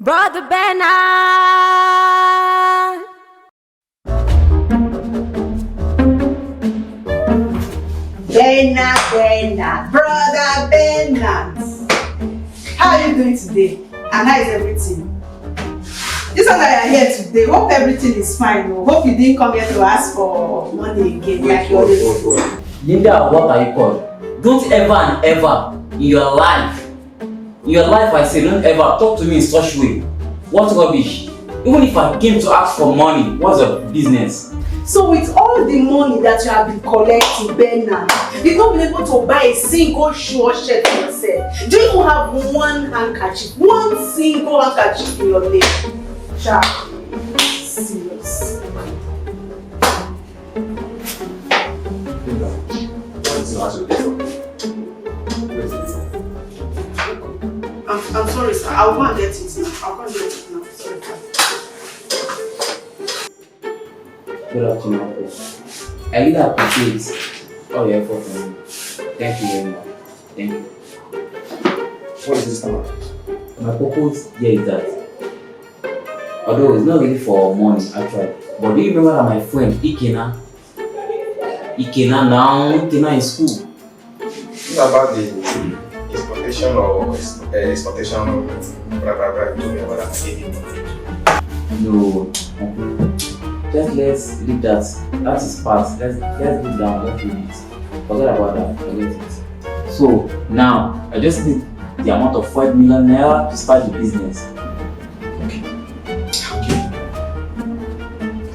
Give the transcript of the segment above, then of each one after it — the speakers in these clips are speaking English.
Brother Bernard. Bernard, brother Bernard. How are you doing today? And how is everything? This one that you're here today, hope everything is fine. Hope you didn't come here to ask for money again like you always do. Linda, what are you called? Don't ever and ever in your life I say, don't ever talk to me in such way. What rubbish? Even if I came to ask for money, what's your business? So with all the money that you have been collecting, Bernard, you've not been able to buy a single shoe or shirt for yourself. Do you even have one handkerchief? One single handkerchief in your leg? Sharp. Serious. I'm sorry, sir. I'll go and get it now. Sorry, sir. Good afternoon. I really appreciate all your effort on me. Thank you very much. Thank you. What is this now? My purpose here is that, although it's not really for money actually, but do you remember that my friend Ikena in school? What about the exportation or exportation blah blah blah? You told me about that. No, just let's leave that. That is past. Let's leave down. Let's leave it. Forget about that. Forget it. So now I just need the amount of 5 million naira to start the business. Okay.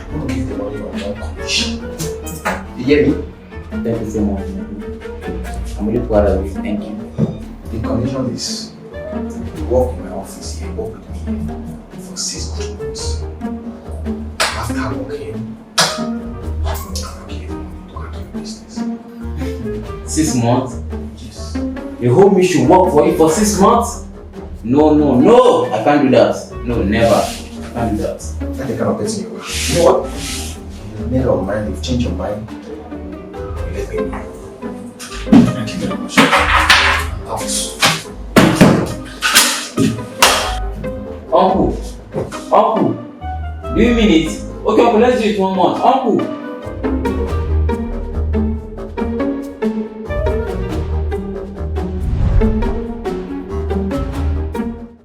I'm going to give the money on one condition. You get me? Thank you so much. I'm really proud of you. Thank you. The condition is you work in my office here, work with me for 6 good months. After working, I'll give you money to handle your business. 6 months? Yes. You hope me should work for you for 6 months? No, I can't do that. No, never. I can't do that. That's the kind of person you are. You know what? You've made up your mind, you've changed your mind. You let me know. Thank you very much. Out. Uncle, do you mean it? Okay, uncle, let's do it 1 month. Uncle.